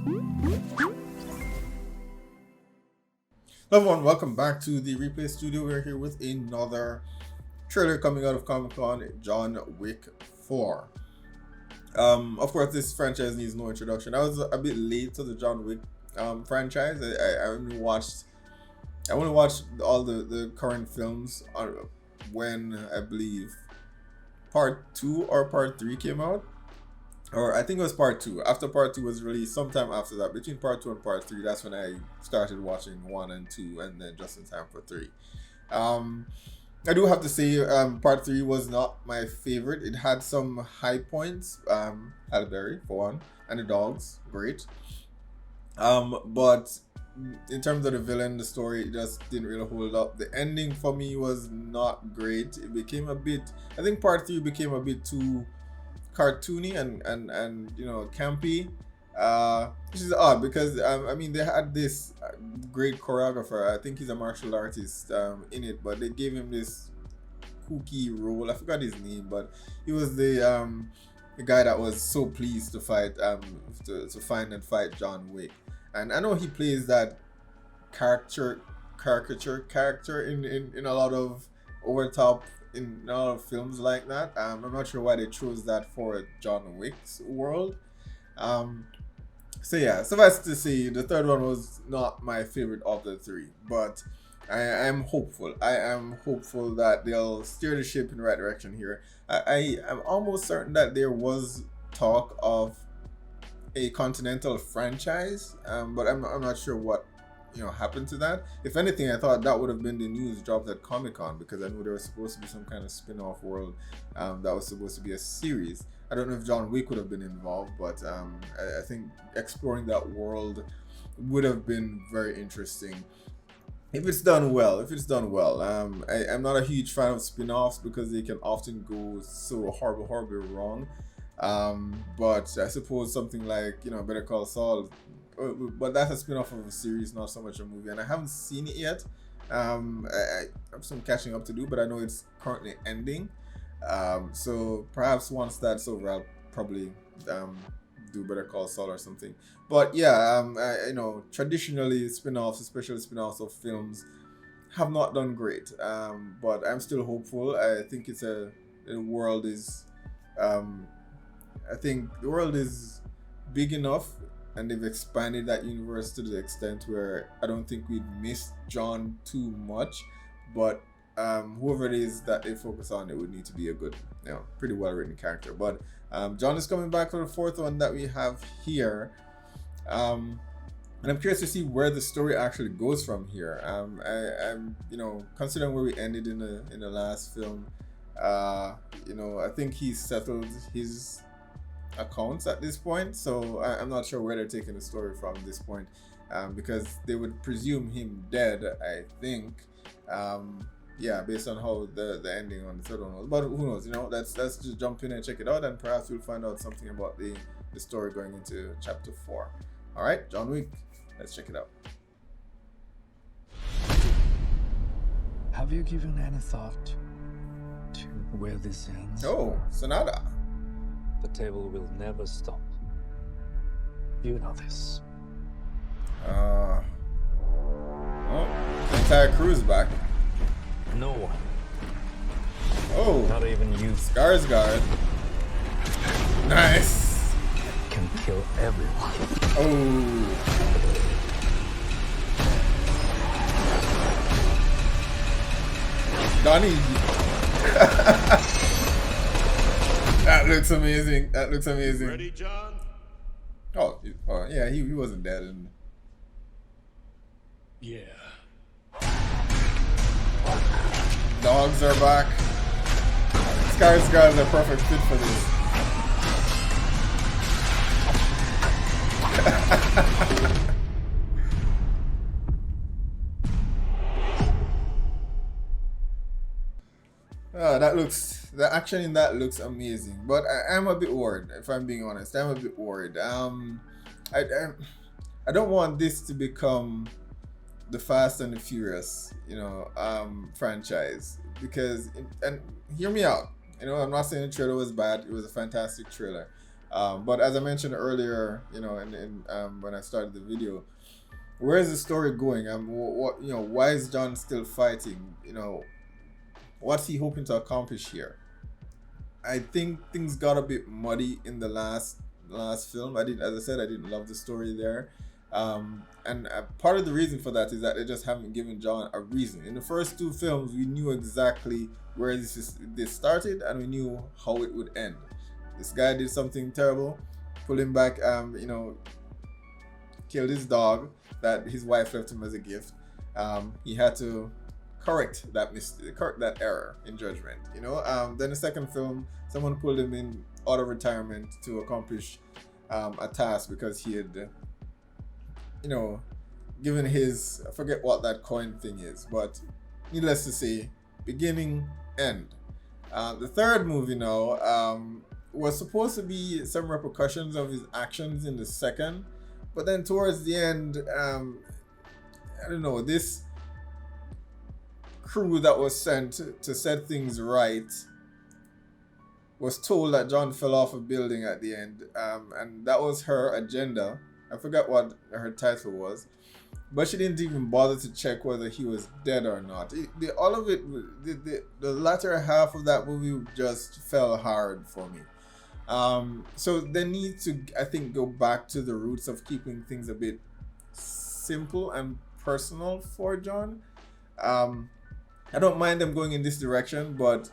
Hello everyone, welcome back to the Replay Studio. We're here with another trailer coming out of Comic-Con, John Wick 4. Of course, this franchise needs no introduction. I was a bit late to the John Wick franchise. I only watched all the current films when I believe part 2 or part 3 came out. Or I think it was part 2. After part 2 was released, sometime after that, between part 2 and part 3, that's when I started watching 1 and 2, and then just in time for 3. I do have to say, part 3 was not my favorite. It had some high points. Halle Berry, for one, and the dogs, great. But in terms of the villain, the story, it just didn't really hold up. The ending for me was not great. It became a bit, I think part 3 became a bit too cartoony and you know, campy, which is odd because I mean, they had this great choreographer. I think he's a martial artist in it, but they gave him this kooky role. I forgot his name, but he was the guy that was so pleased to fight to find and fight John Wick. And I know he plays that caricature character in a lot of overtop in a lot of films like that. I'm not sure why they chose that for John Wick's world. So yeah, suffice to say, the third one was not my favorite of the 3, but I am hopeful. I am hopeful that they'll steer the ship in the right direction here. I am almost certain that there was talk of a Continental franchise, but I'm not sure what happened to that. If anything, I thought that would have been the news dropped at Comic-Con, because I knew there was supposed to be some kind of spin-off world that was supposed to be a series. I don't know if John Wick would have been involved, but I think exploring that world would have been very interesting if it's done well. I'm not a huge fan of spin-offs because they can often go so horribly wrong. But I suppose something like Better Call Saul, but that's a spin-off of a series, not so much a movie, and I haven't seen it yet. I have some catching up to do, but I know it's currently ending. So perhaps once that's over, I'll probably do Better Call Saul or something. But yeah, traditionally spin-offs, especially spin-offs of films, have not done great. But I'm still hopeful. I think the world is big enough, and they've expanded that universe to the extent where I don't think we'd miss John too much. But whoever it is that they focus on, it would need to be a good, pretty well written character. But John is coming back for the fourth one that we have here, and I'm curious to see where the story actually goes from here. I'm considering where we ended in the last film, I think he's settled his accounts at this point, so I'm not sure where they're taking the story from this point, because they would presume him dead, I think. Based on how the ending on the third one was, but who knows? Let's just jump in and check it out, and perhaps we'll find out something about the story going into chapter 4. All right, John Wick, let's check it out. Have you given any thought to where this ends? Oh, Sonata. The table will never stop. You know this. The entire crew is back. No one. Oh. Not even you. Skarsgård. Nice. Can kill everyone. Oh. Donnie. That looks amazing. Ready, John? Oh yeah, he wasn't dead. Yeah. Dogs are back. Skarsgård is a perfect fit for this. The action in that looks amazing, but I'm a bit worried, if I'm being honest. I'm a bit worried. I don't want this to become the Fast and the Furious, franchise, because, and hear me out, I'm not saying the trailer was bad. It was a fantastic trailer, But as I mentioned earlier, when I started the video, where is the story going? What why is John still fighting? What's he hoping to accomplish here? I think things got a bit muddy in the last film. As I said, I didn't love the story there, and part of the reason for that is that they just haven't given John a reason. In the first two films, we knew exactly where this started, and we knew how it would end. This guy did something terrible, pulled him back, killed his dog that his wife left him as a gift. He had to correct that correct that error in judgment. Then the second film, someone pulled him in out of retirement to accomplish a task because he had, given his, I forget what that coin thing is, but needless to say, beginning, end. The third movie now was supposed to be some repercussions of his actions in the second, but then towards the end, I don't know, this crew that was sent to set things right was told that John fell off a building at the end, and that was her agenda. I forgot what her title was, but she didn't even bother to check whether he was dead or not. All of it, the latter half of that movie just fell hard for me. So they need to, I think, go back to the roots of keeping things a bit simple and personal for John. I don't mind them going in this direction, but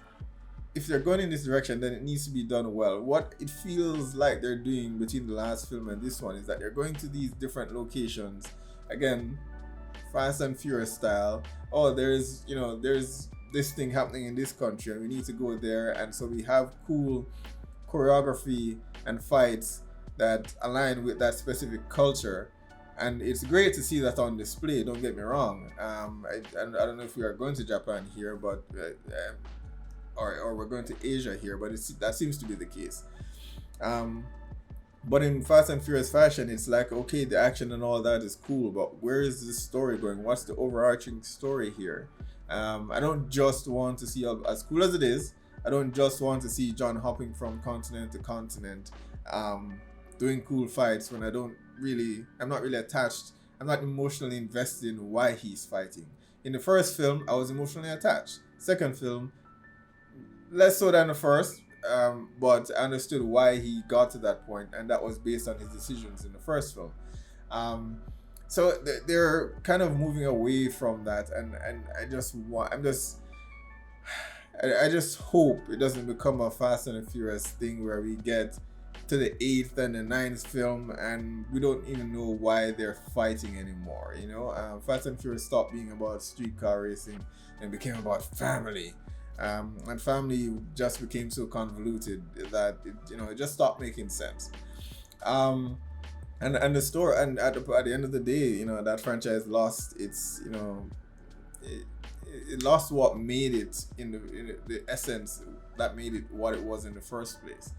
if they're going in this direction, then it needs to be done well. What it feels like they're doing between the last film and this one is that they're going to these different locations, again, Fast and Furious style. Oh, there's this thing happening in this country and we need to go there, and so we have cool choreography and fights that align with that specific culture. And it's great to see that on display, don't get me wrong. I don't know if we are going to Japan here, but or we're going to Asia here, but that seems to be the case. But in Fast and Furious fashion, it's like, okay, the action and all that is cool, but where is this story going? What's the overarching story here? I don't just want to see, as cool as it is, I don't just want to see John hopping from continent to continent, doing cool fights when I'm not really attached. I'm not emotionally invested in why he's fighting. In the first film, I was emotionally attached. Second film, less so than the first, but I understood why he got to that point, and that was based on his decisions in the first film. So they're kind of moving away from that, and I just hope it doesn't become a Fast and Furious thing where we get to the 8th and the 9th film and we don't even know why they're fighting anymore. Fast and Furious stopped being about streetcar racing and became about family. And family just became so convoluted that it just stopped making sense. And the story, and at the end of the day, that franchise lost its, it lost what made it in the essence that made it what it was in the first place.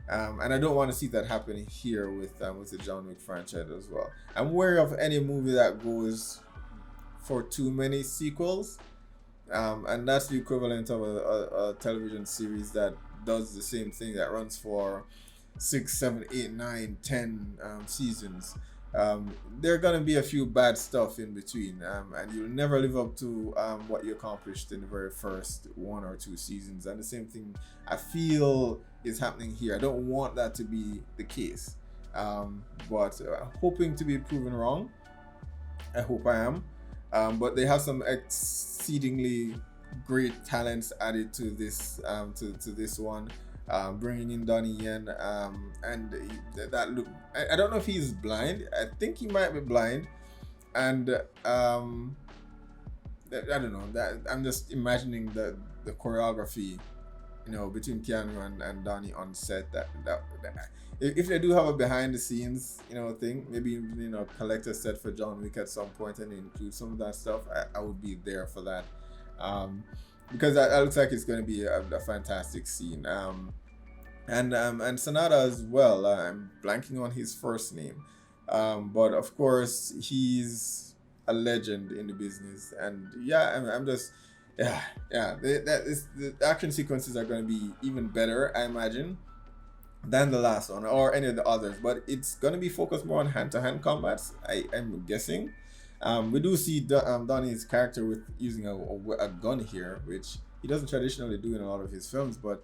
And I don't want to see that happen here with the John Wick franchise as well. I'm wary of any movie that goes for too many sequels, and that's the equivalent of a television series that does the same thing, that runs for 6, 7, 8, 9, 10 seasons. There are gonna be a few bad stuff in between, and you'll never live up to what you accomplished in the very first 1 or 2 seasons. And the same thing I feel is happening here. I don't want that to be the case, but hoping to be proven wrong. I hope I am. But they have some exceedingly great talents added to this to this one. Bringing in Donnie Yen, and that look, I don't know if he's blind. I think he might be blind, and I don't know, that I'm just imagining the choreography, between Keanu and Donnie on set. That if they do have a behind the scenes thing, maybe collect a set for John Wick at some point and include some of that stuff, I would be there for that. Because that looks like it's going to be a fantastic scene. And Sanada as well. I'm blanking on his first name, but of course he's a legend in the business. And I'm just the action sequences are going to be even better, I imagine. than the last one or any of the others, but it's gonna be focused more on hand-to-hand combats. I'm guessing. We do see Donnie's character with using a gun here, which he doesn't traditionally do in a lot of his films, but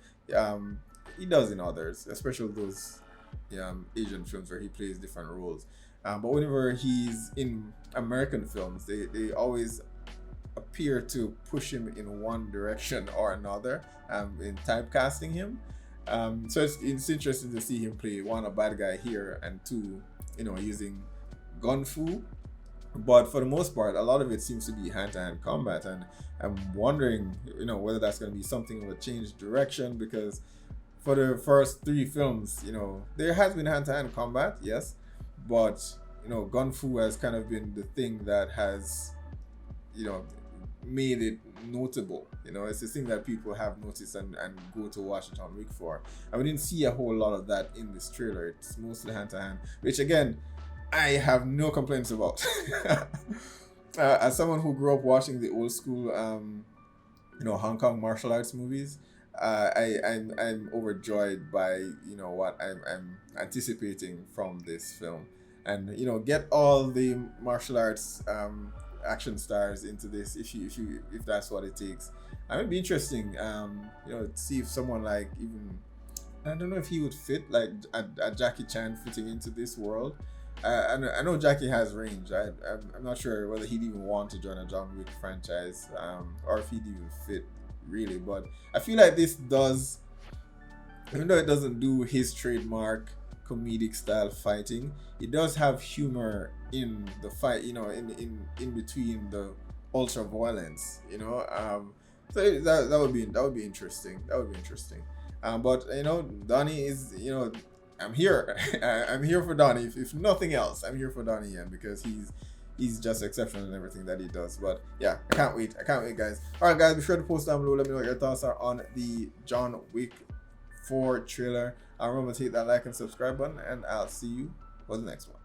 he does in others, especially those Asian films where he plays different roles. But whenever he's in American films, they always appear to push him in one direction or another, in typecasting him. So it's interesting to see him play one, a bad guy here, and two, using gun fu. But for the most part, a lot of it seems to be hand-to-hand combat, and I'm wondering, whether that's going to be something of a changed direction, because for the first three films, there has been hand-to-hand combat, yes, but gun fu has kind of been the thing that has, made it notable. It's the thing that people have noticed and go to watch John Wick for. And we didn't see a whole lot of that in this trailer. It's mostly hand-to-hand, which again, I have no complaints about. As someone who grew up watching the old school, Hong Kong martial arts movies, I'm overjoyed by what I'm anticipating from this film, and get all the martial arts action stars into this if that's what it takes. It would be interesting, to see if someone like, even, I don't know if he would fit, like a Jackie Chan fitting into this world. I know Jackie has range. I'm not sure whether he'd even want to join a John Wick franchise, or if he'd even fit, really. But I feel like this does, even though it doesn't do his trademark comedic style fighting, it does have humor in the fight, in between the ultra violence, so that would be interesting. That would be interesting. But Donnie is, I'm here. I'm here for Donnie. If nothing else, I'm here for Donnie Yen, because he's just exceptional in everything that he does. But yeah, I can't wait, guys. All right, guys, be sure to post down below. Let me know what your thoughts are on the John Wick 4 trailer. Remember to hit that like and subscribe button, and I'll see you for the next one.